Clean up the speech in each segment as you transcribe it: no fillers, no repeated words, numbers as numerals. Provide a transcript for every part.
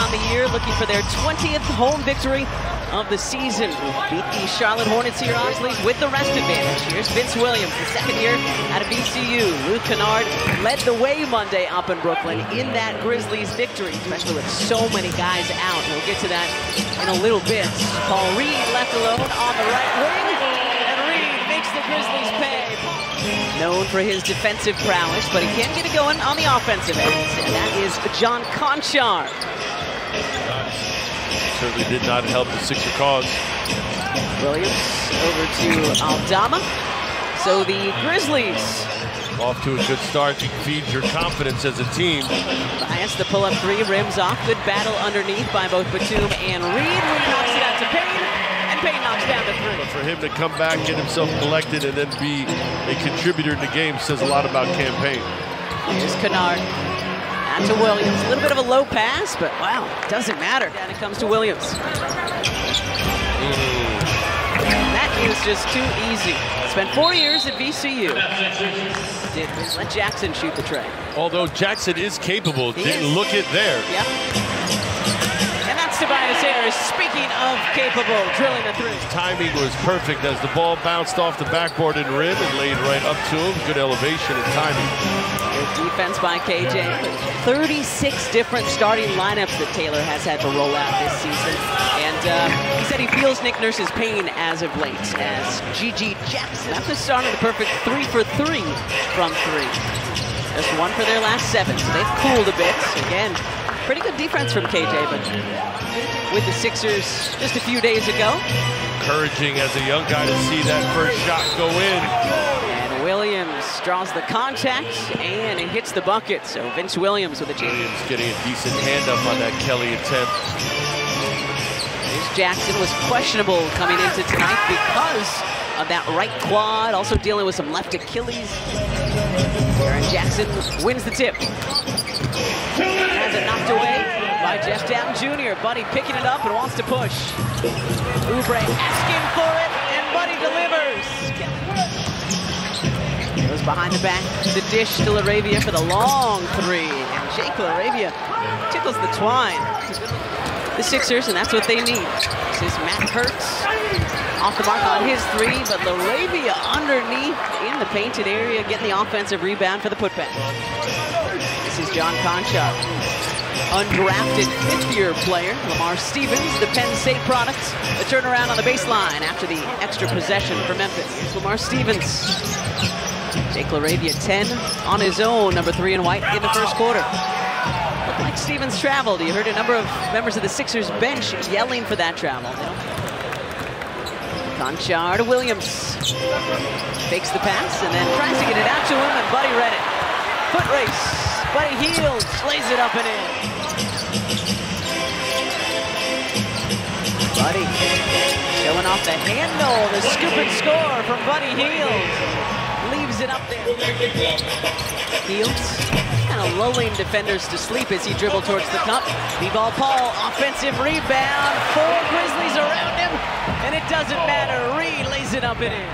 on the year, looking for their 20th home victory of the season. Beat the Charlotte Hornets here, honestly, with the rest advantage. Here's Vince Williams, the second year out of VCU. Luke Kennard led the way Monday up in Brooklyn in that Grizzlies victory, especially with so many guys out. We'll get to that in a little bit. Paul Reed left alone on the right wing, and Reed makes the Grizzlies pay. Known for his defensive prowess, but he can get it going on the offensive end, and that is John Konchar. Certainly did not help the Sixer cause. Williams over to Aldama. So the Grizzlies off to a good start. Feeds your confidence as a team. Bias the pull-up three, rims off. Good battle underneath by both Batum and Reed. Reed knocks it out to Payne, and Payne knocks down the three. But for him to come back, get himself collected, and then be a contributor in the game says a lot about campaign. Here's Kennard. To Williams, a little bit of a low pass, but wow, doesn't matter. And it comes to Williams. That is just too easy. Spent 4 years at VCU. Did let Jackson shoot the tray. Although Jackson is capable, didn't look it there. Yep. And that's Tobias Harris, speaking of capable, drilling a three. Timing was perfect as the ball bounced off the backboard and rim and laid right up to him. Good elevation and timing. Good defense by KJ. 36 different starting lineups that Taylor has had to roll out this season. And he said he feels Nick Nurse's pain as of late, as G.G. Jackson after starting the perfect 3 for 3 from three. Just one for their last 7, so they've cooled a bit. Again, pretty good defense from KJ, but with the Sixers just a few days ago. Encouraging as a young guy to see that first shot go in. And Williams draws the contact, and it hits the bucket. So Vince Williams with a chance. Williams getting a decent hand up on that Kelly attempt. Jackson was questionable coming into tonight because of that right quad, also dealing with some left Achilles. Aaron Jackson wins the tip. Has it knocked away by Jeff Dowtin Jr. Buddy picking it up and wants to push. Oubre asking for it, and Buddy delivers. Goes behind the back to the dish to LaRavia for the long three. And Jake LaRavia tickles the twine. The Sixers, and that's what they need. This is Matt Hurts off the mark on his three, but LaRavia underneath in the painted area, getting the offensive rebound for the putback. This is John Konchar, undrafted fifth-year player. Lamar Stevens, the Penn State product, the turnaround on the baseline after the extra possession for Memphis. Here's Lamar Stevens. Jake LaRavia 10 on his own, number 3 in white in the first quarter. Looked like Stevens traveled. You heard a number of members of the Sixers bench yelling for that travel. Konchar to Williams. Fakes the pass and then tries to get it out to him, and Buddy read it. Foot race. Buddy Hield lays it up and in. Buddy showing off the handle. The scoop and score from Buddy Hield. Leaves it up there. Hield kind of lulling defenders to sleep as he dribbled towards the cup. B-ball Paul, offensive rebound. 4 Grizzlies around him, and it doesn't matter. Reed lays it up and in.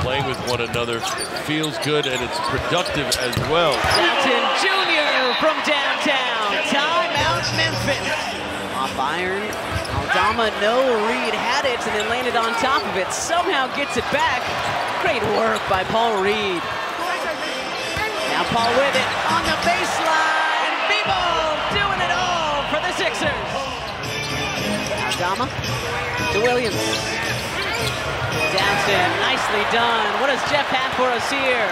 Playing with one another feels good, and it's productive as well. Dowtin Jr. from downtown. Timeout Memphis. Off iron. Aldama, no, Reed had it, and then landed on top of it. Somehow gets it back. Great work by Paul Reed. Now Paul with it on the baseline. B-ball doing it all for the Sixers. Aldama to Williams. Dowtin, nicely done. What does Jeff have for us here?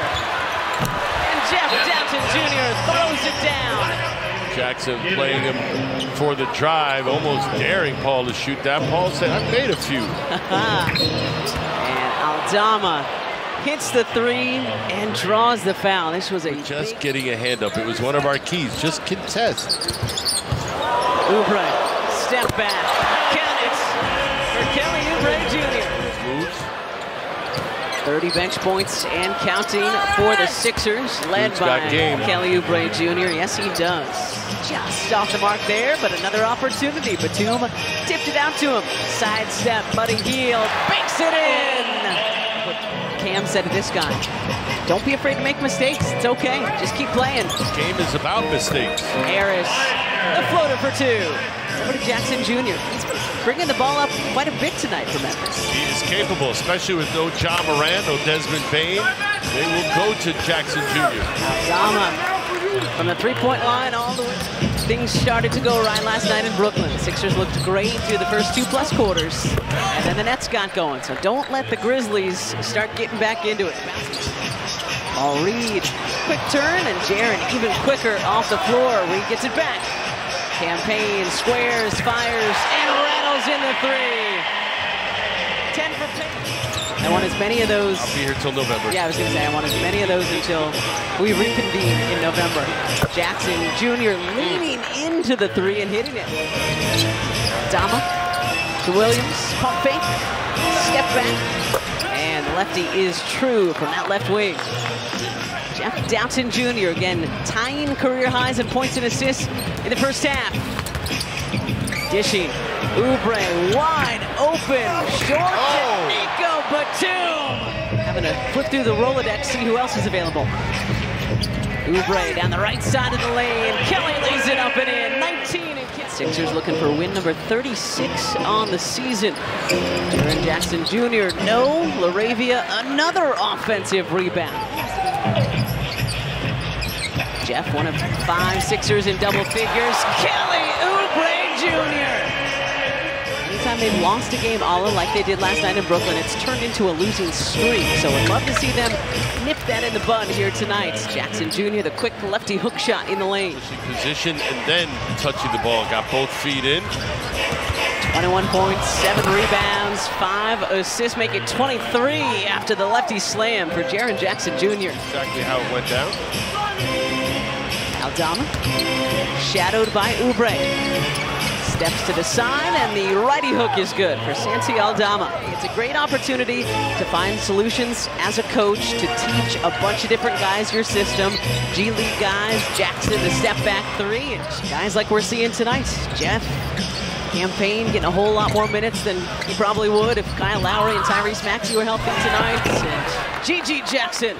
And Jeff Dowtin Jr. throws it down. Jackson playing him for the drive, almost daring Paul to shoot that. Paul said, I've made a few. And Aldama hits the three and draws the foul. This was just getting a hand up. It was one of our keys. Just contest. Oubre, step back. Count it for Kelly Oubre Jr. Moves. 30 bench points and counting for the Sixers, led by Kelly Oubre Jr. Yes, he does. Just off the mark there, but another opportunity. Batum tipped it out to him. Sidestep, Buddy Hield banks it in. Cam said to this guy, don't be afraid to make mistakes. It's okay. Just keep playing. This game is about mistakes. Harris, the floater for two. Over to Jackson Jr. He's bringing the ball up quite a bit tonight for Memphis. He is capable, especially with no Ja Morant, no Desmond Bane. They will go to Jackson Jr. Aldama from the three-point line all the way. Things started to go right last night in Brooklyn. The Sixers looked great through the first 2+ quarters. And then the Nets got going. So don't let the Grizzlies start getting back into it. Paul Reed, quick turn, and Jaren even quicker off the floor. Reed gets it back. Campaign, squares, fires, and rattles in the three. 10 for Payne. I want as many of those. I'll be here till November. Yeah, I was going to say, I want as many of those until we reconvene in November. Jackson Jr. leaning into the three and hitting it. Dama to Williams, pump fake, step back, and the lefty is true from that left wing. Jeff Dowtin Jr. again tying career highs in points and assists in the first half. Dishing, Oubre wide open, short to Nico Batum. Having to flip through the Rolodex, see who else is available. Oubre down the right side of the lane. Kelly lays it up and in. 19 and Sixers looking for win number 36 on the season. Jaren Jackson Jr. No. LaRavia another offensive rebound. Jeff, one of 5 Sixers in double figures. Kelly Oubre Jr. Anytime they've lost a game, Alla, like they did last night in Brooklyn, it's turned into a losing streak. So we'd love to see them nip that in the bud here tonight. Jackson Jr., the quick lefty hook shot in the lane. Position and then touching the ball. Got both feet in. 21 points, 7 rebounds, 5 assists, make it 23 after the lefty slam for Jaren Jackson Jr. Exactly how it went down. Aldama, shadowed by Oubre. Steps to the side, and the righty hook is good for Santi Aldama. It's a great opportunity to find solutions as a coach, to teach a bunch of different guys your system. G League guys, Jackson, the step back three, and guys like we're seeing tonight. Jeff, Campaign getting a whole lot more minutes than he probably would if Kyle Lowry and Tyrese Maxey were healthy tonight. And G.G. Jackson.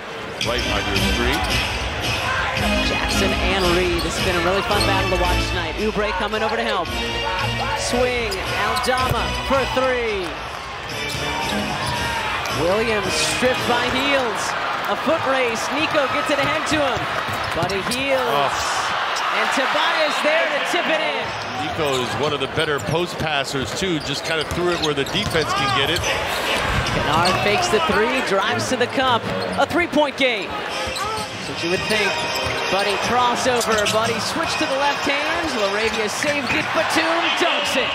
Right under the screen. Jackson and Reed. This has been a really fun battle to watch tonight. Oubre coming over to help. Swing, Aldama for 3. Williams stripped by Heels. A foot race. Nico gets it ahead to him. But he heals. And Tobias there to tip it in. Nico is one of the better post passers too. Just kind of threw it where the defense can get it. Kennard fakes the 3, drives to the cup. A 3-point game. That's what you would think. Buddy crossover. Buddy switched to the left hand. LaRavia saved it. Batum dunks it.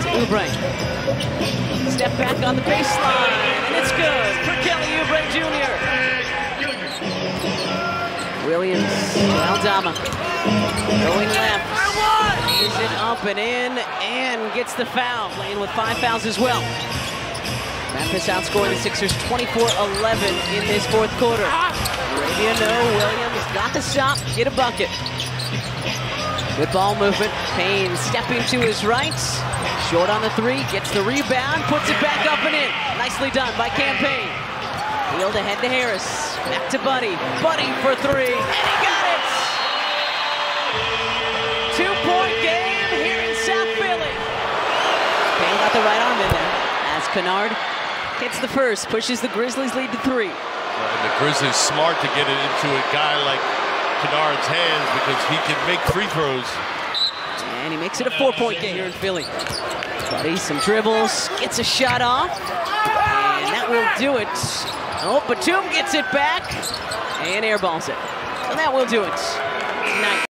To Oubre. Step back on the baseline, and it's good for Kelly Oubre Jr. Williams to Aldama. Going left. Lays it up and in, and gets the foul. Playing with 5 fouls as well. Memphis outscoring the Sixers 24-11 in this fourth quarter. LaRavia no, Williams got the stop, get a bucket. Good ball movement. Payne stepping to his right. Short on the 3, gets the rebound, puts it back up and in. Nicely done by Campaign. Wheeled ahead to Harris. Back to Buddy. Buddy for 3, and he got it! 2-point game here in South Philly. Payne got the right arm in there as Kennard hits the first, pushes the Grizzlies lead to 3. And the Grizzlies smart to get it into a guy like Kennard's hands because he can make free throws. And he makes it a 4-point game here in Philly. Buddy, some dribbles, gets a shot off, and that will do it. Oh, Batum gets it back and airballs it. So that will do it. Nice.